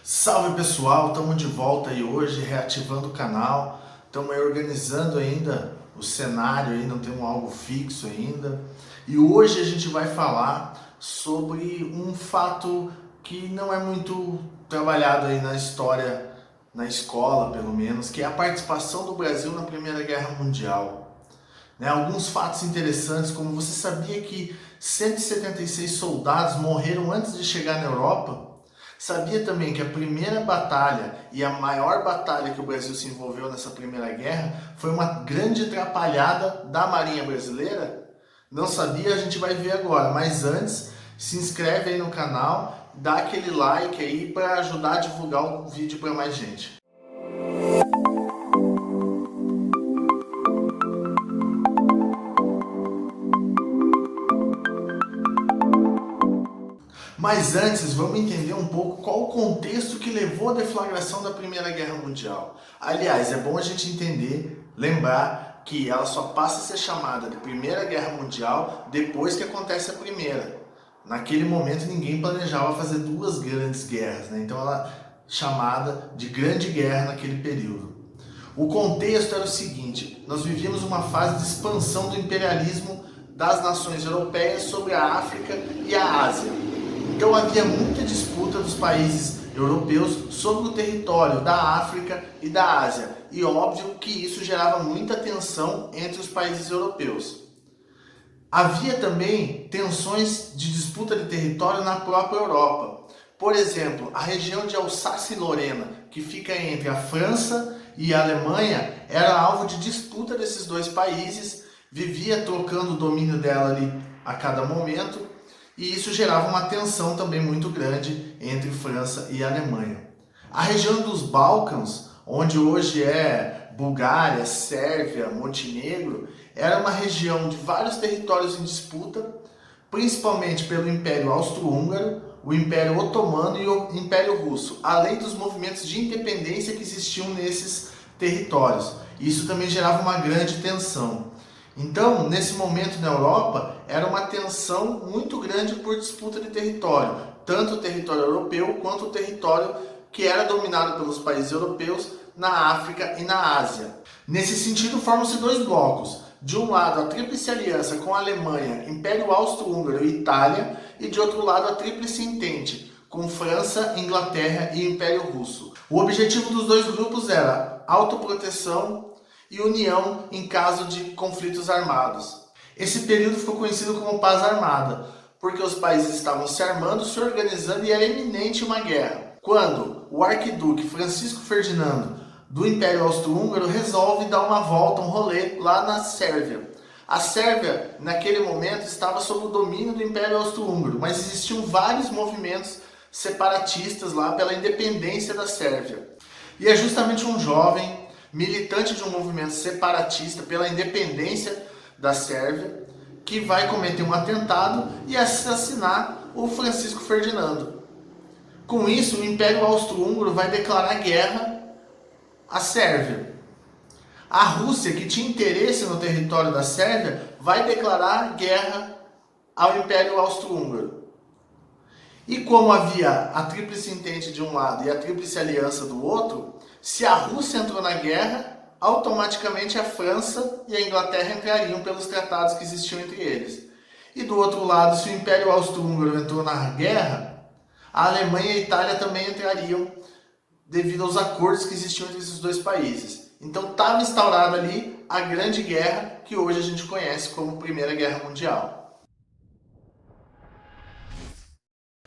Salve pessoal, estamos de volta aí hoje, reativando o canal, estamos aí organizando ainda o cenário, aí não temos algo fixo ainda. E hoje a gente vai falar sobre um fato que não é muito trabalhado aí na história, na escola pelo menos, que é a participação do Brasil na Primeira Guerra Mundial. Alguns fatos interessantes, como você sabia que 176 soldados morreram antes de chegar na Europa? Sabia também que a primeira batalha e a maior batalha que o Brasil se envolveu nessa Primeira Guerra foi uma grande atrapalhada da Marinha Brasileira? Não sabia? A gente vai ver agora, mas antes, se inscreve aí no canal, dá aquele like aí para ajudar a divulgar o vídeo para mais gente. Mas antes, vamos entender um pouco qual o contexto que levou à deflagração da Primeira Guerra Mundial. Aliás, é bom a gente entender, lembrar que ela só passa a ser chamada de Primeira Guerra Mundial depois que acontece a Primeira. Naquele momento ninguém planejava fazer duas grandes guerras, né? Então ela é chamada de Grande Guerra naquele período. O contexto era o seguinte: nós vivíamos uma fase de expansão do imperialismo das nações europeias sobre a África e a Ásia. Então havia muita disputa dos países europeus sobre o território da África e da Ásia. E óbvio que isso gerava muita tensão entre os países europeus. Havia também tensões de disputa de território na própria Europa. Por exemplo, a região de Alsácia e Lorena, que fica entre a França e a Alemanha, era alvo de disputa desses dois países, vivia trocando o domínio dela ali a cada momento. E isso gerava uma tensão também muito grande entre França e Alemanha. A região dos Balcãs, onde hoje é Bulgária, Sérvia, Montenegro, era uma região de vários territórios em disputa, principalmente pelo Império Austro-Húngaro, o Império Otomano e o Império Russo, além dos movimentos de independência que existiam nesses territórios. Isso também gerava uma grande tensão. Então, nesse momento na Europa, era uma tensão muito grande por disputa de território, tanto o território europeu quanto o território que era dominado pelos países europeus na África e na Ásia. Nesse sentido, formam-se dois blocos. De um lado, a Tríplice Aliança com a Alemanha, Império Austro-Húngaro e Itália, e de outro lado, a Tríplice Entente, com França, Inglaterra e Império Russo. O objetivo dos dois grupos era autoproteção e união em caso de conflitos armados. Esse período ficou conhecido como Paz Armada, porque os países estavam se armando, se organizando e era iminente uma guerra. Quando o arquiduque Francisco Ferdinando do Império Austro-Húngaro resolve dar uma volta, um rolê lá na Sérvia. A Sérvia, naquele momento, estava sob o domínio do Império Austro-Húngaro, mas existiam vários movimentos separatistas lá pela independência da Sérvia. E é justamente um jovem militante de um movimento separatista pela independência da Sérvia, que vai cometer um atentado e assassinar o Francisco Ferdinando. Com isso, o Império Austro-Húngaro vai declarar guerra à Sérvia. A Rússia, que tinha interesse no território da Sérvia, vai declarar guerra ao Império Austro-Húngaro. E como havia a Tríplice Entente de um lado e a Tríplice Aliança do outro, se a Rússia entrou na guerra, automaticamente a França e a Inglaterra entrariam pelos tratados que existiam entre eles. E do outro lado, se o Império Austro-Húngaro entrou na guerra, a Alemanha e a Itália também entrariam devido aos acordos que existiam entre esses dois países. Então estava instaurada ali a Grande Guerra, que hoje a gente conhece como Primeira Guerra Mundial.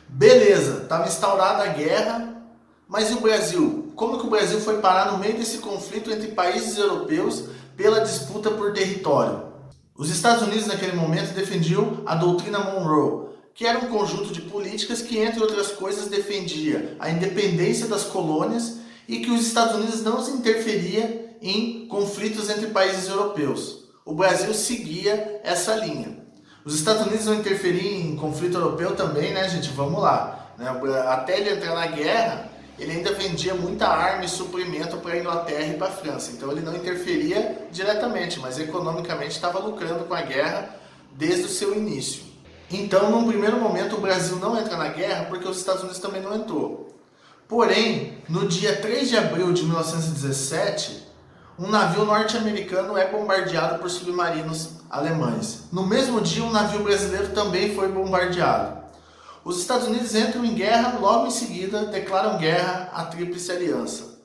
Beleza, estava instaurada a guerra, mas e o Brasil? Como que o Brasil foi parar no meio desse conflito entre países europeus pela disputa por território? Os Estados Unidos naquele momento defendiam a doutrina Monroe, que era um conjunto de políticas que, entre outras coisas, defendia a independência das colônias e que os Estados Unidos não se interferia em conflitos entre países europeus. O Brasil seguia essa linha. Os Estados Unidos não interferiam em conflito europeu também, né, gente? Vamos lá. Até ele entrar na guerra, ele ainda vendia muita arma e suprimento para a Inglaterra e para a França. Então ele não interferia diretamente, mas economicamente estava lucrando com a guerra desde o seu início. Então, num primeiro momento, o Brasil não entra na guerra porque os Estados Unidos também não entrou. Porém, no dia 3 de abril de 1917, um navio norte-americano é bombardeado por submarinos alemães. No mesmo dia, um navio brasileiro também foi bombardeado. Os Estados Unidos entram em guerra, logo em seguida declaram guerra à Tríplice Aliança.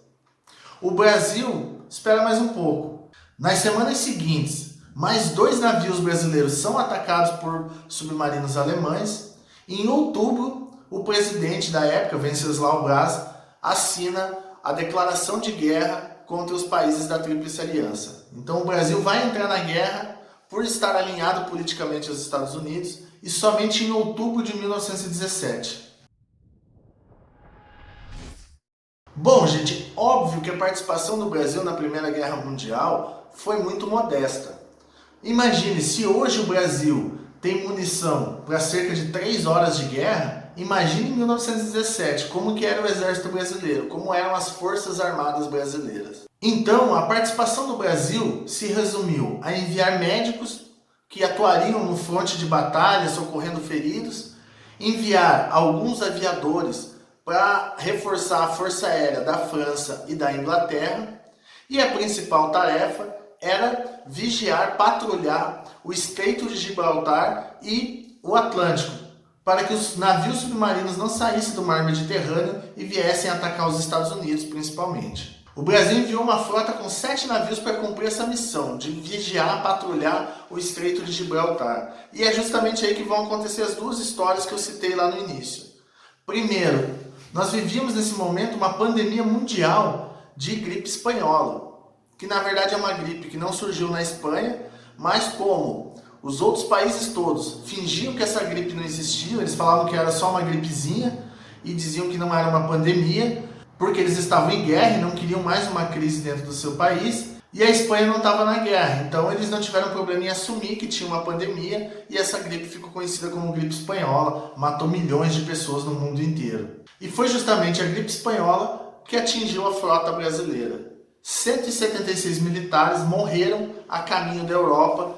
O Brasil espera mais um pouco. Nas semanas seguintes, mais 2 navios brasileiros são atacados por submarinos alemães. E em outubro, o presidente da época, Venceslau Braz, assina a declaração de guerra contra os países da Tríplice Aliança. Então o Brasil vai entrar na guerra por estar alinhado politicamente aos Estados Unidos e somente em outubro de 1917. Bom, gente, óbvio que a participação do Brasil na Primeira Guerra Mundial foi muito modesta. Imagine, se hoje o Brasil tem munição para cerca de 3 horas de guerra, imagine em 1917 como que era o exército brasileiro, como eram as forças armadas brasileiras. Então, a participação do Brasil se resumiu a enviar médicos que atuariam no fronte de batalha, socorrendo feridos, enviar alguns aviadores para reforçar a força aérea da França e da Inglaterra, e a principal tarefa era vigiar, patrulhar o Estreito de Gibraltar e o Atlântico, para que os navios submarinos não saíssem do mar Mediterrâneo e viessem atacar os Estados Unidos, principalmente. O Brasil enviou uma frota com 7 navios para cumprir essa missão, de vigiar, patrulhar o Estreito de Gibraltar. E é justamente aí que vão acontecer as 2 histórias que eu citei lá no início. Primeiro, nós vivíamos nesse momento uma pandemia mundial de gripe espanhola, que na verdade é uma gripe que não surgiu na Espanha, mas como os outros países todos fingiam que essa gripe não existia, eles falavam que era só uma gripezinha e diziam que não era uma pandemia, porque eles estavam em guerra e não queriam mais uma crise dentro do seu país, e a Espanha não estava na guerra, então eles não tiveram problema em assumir que tinha uma pandemia, e essa gripe ficou conhecida como gripe espanhola, matou milhões de pessoas no mundo inteiro. E foi justamente a gripe espanhola que atingiu a frota brasileira. 176 militares morreram a caminho da Europa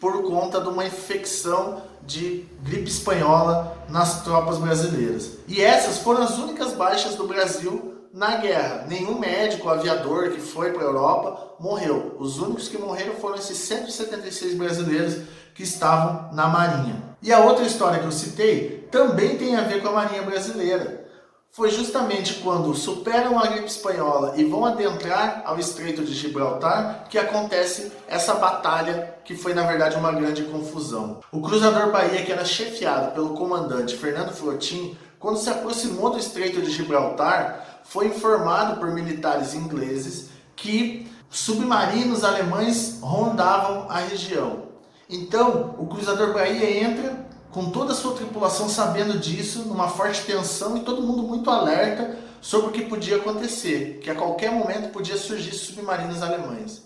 por conta de uma infecção de gripe espanhola nas tropas brasileiras. E essas foram as únicas baixas do Brasil na guerra. Nenhum médico, aviador que foi para a Europa morreu. Os únicos que morreram foram esses 176 brasileiros que estavam na Marinha. E a outra história que eu citei também tem a ver com a Marinha brasileira. Foi justamente quando superam a gripe espanhola e vão adentrar ao Estreito de Gibraltar que acontece essa batalha, que foi na verdade uma grande confusão. O cruzador Bahia, que era chefiado pelo comandante Fernando Flotin, quando se aproximou do Estreito de Gibraltar, foi informado por militares ingleses que submarinos alemães rondavam a região. Então, o cruzador Bahia entra com toda a sua tripulação sabendo disso, numa forte tensão e todo mundo muito alerta sobre o que podia acontecer, que a qualquer momento podia surgir submarinos alemães.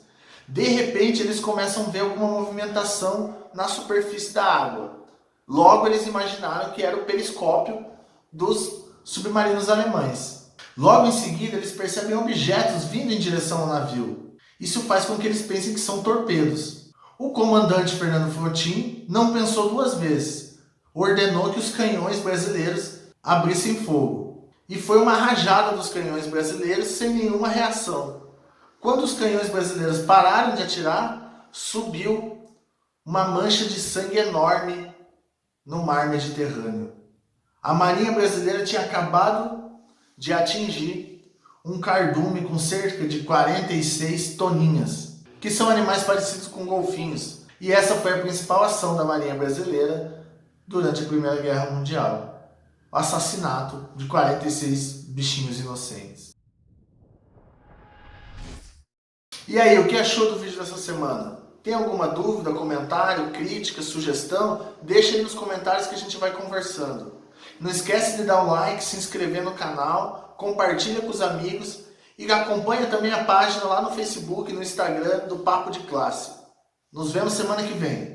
De repente eles começam a ver alguma movimentação na superfície da água. Logo eles imaginaram que era o periscópio dos submarinos alemães. Logo em seguida eles percebem objetos vindo em direção ao navio. Isso faz com que eles pensem que são torpedos. O comandante Fernando Flotin não pensou 2 vezes. Ordenou que os canhões brasileiros abrissem fogo. E foi uma rajada dos canhões brasileiros sem nenhuma reação. Quando os canhões brasileiros pararam de atirar, subiu uma mancha de sangue enorme no mar Mediterrâneo. A Marinha brasileira tinha acabado de atingir um cardume com cerca de 46 toninhas, que são animais parecidos com golfinhos. E essa foi a principal ação da Marinha brasileira durante a Primeira Guerra Mundial. O assassinato de 46 bichinhos inocentes. E aí, o que achou do vídeo dessa semana? Tem alguma dúvida, comentário, crítica, sugestão? Deixa aí nos comentários que a gente vai conversando. Não esquece de dar o like, se inscrever no canal, compartilha com os amigos e acompanha também a página lá no Facebook e no Instagram do Papo de Classe. Nos vemos semana que vem.